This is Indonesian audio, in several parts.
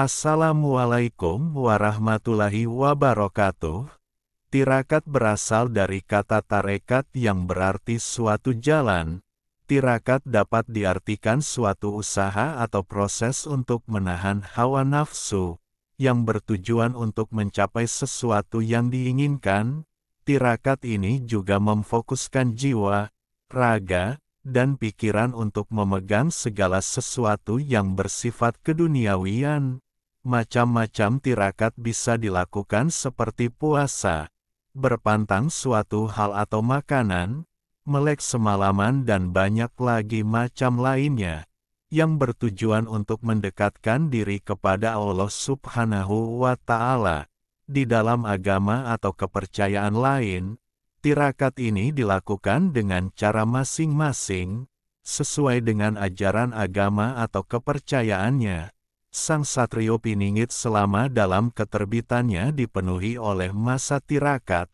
Assalamualaikum warahmatullahi wabarakatuh. Tirakat berasal dari kata tarekat yang berarti suatu jalan. Tirakat dapat diartikan suatu usaha atau proses untuk menahan hawa nafsu, yang bertujuan untuk mencapai sesuatu yang diinginkan. Tirakat ini juga memfokuskan jiwa, raga, dan pikiran untuk memegang segala sesuatu yang bersifat keduniawian. Macam-macam tirakat bisa dilakukan seperti puasa, berpantang suatu hal atau makanan, melek semalaman dan banyak lagi macam lainnya, yang bertujuan untuk mendekatkan diri kepada Allah Subhanahu wa Ta'ala. Di dalam agama atau kepercayaan lain, tirakat ini dilakukan dengan cara masing-masing, sesuai dengan ajaran agama atau kepercayaannya. Sang Satrio Piningit selama dalam keterbitannya dipenuhi oleh masa tirakat,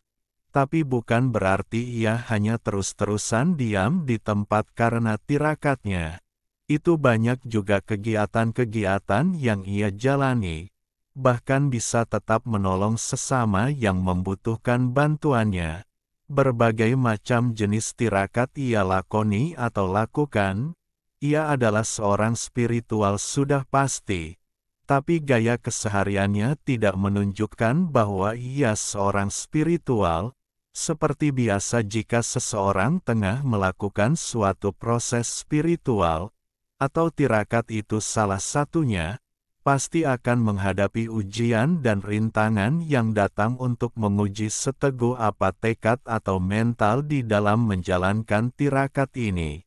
tapi bukan berarti ia hanya terus-terusan diam di tempat karena tirakatnya. Itu banyak juga kegiatan-kegiatan yang ia jalani, bahkan bisa tetap menolong sesama yang membutuhkan bantuannya. Berbagai macam jenis tirakat ia lakoni atau lakukan. Ia adalah seorang spiritual sudah pasti, tapi gaya kesehariannya tidak menunjukkan bahwa ia seorang spiritual. Seperti biasa jika seseorang tengah melakukan suatu proses spiritual, atau tirakat itu salah satunya, pasti akan menghadapi ujian dan rintangan yang datang untuk menguji seteguh apa tekad atau mental di dalam menjalankan tirakat ini.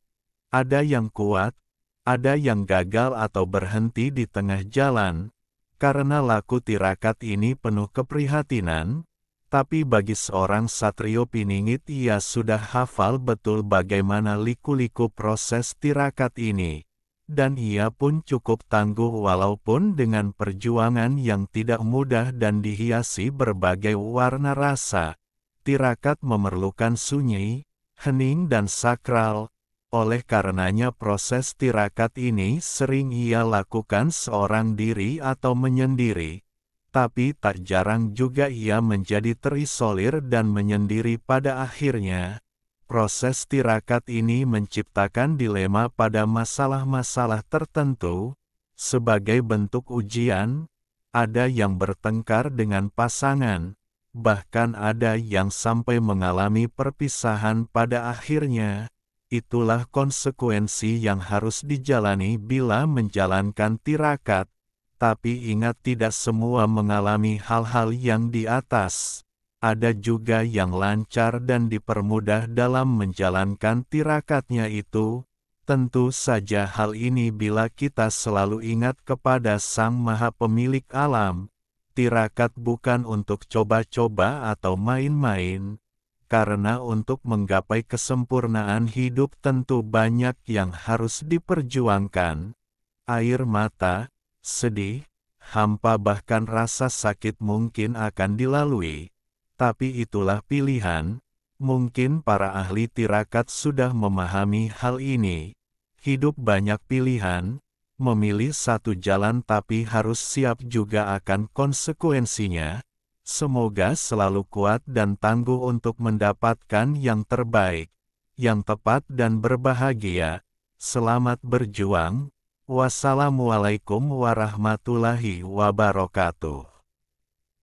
Ada yang kuat, ada yang gagal atau berhenti di tengah jalan, karena laku tirakat ini penuh keprihatinan, tapi bagi seorang Satrio Piningit ia sudah hafal betul bagaimana liku-liku proses tirakat ini, dan ia pun cukup tangguh walaupun dengan perjuangan yang tidak mudah dan dihiasi berbagai warna rasa. Tirakat memerlukan sunyi, hening dan sakral. Oleh karenanya proses tirakat ini sering ia lakukan seorang diri atau menyendiri, tapi tak jarang juga ia menjadi terisolir dan menyendiri. Pada akhirnya, proses tirakat ini menciptakan dilema pada masalah-masalah tertentu. Sebagai bentuk ujian, ada yang bertengkar dengan pasangan, bahkan ada yang sampai mengalami perpisahan pada akhirnya. Itulah konsekuensi yang harus dijalani bila menjalankan tirakat. Tapi ingat, tidak semua mengalami hal-hal yang di atas. Ada juga yang lancar dan dipermudah dalam menjalankan tirakatnya itu. Tentu saja hal ini bila kita selalu ingat kepada Sang Maha Pemilik alam. Tirakat bukan untuk coba-coba atau main-main. Karena untuk menggapai kesempurnaan hidup tentu banyak yang harus diperjuangkan. Air mata, sedih, hampa bahkan rasa sakit mungkin akan dilalui. Tapi itulah pilihan. Mungkin para ahli tirakat sudah memahami hal ini. Hidup banyak pilihan. Memilih satu jalan tapi harus siap juga akan konsekuensinya. Semoga selalu kuat dan tangguh untuk mendapatkan yang terbaik, yang tepat dan berbahagia. Selamat berjuang. Wassalamualaikum warahmatullahi wabarakatuh.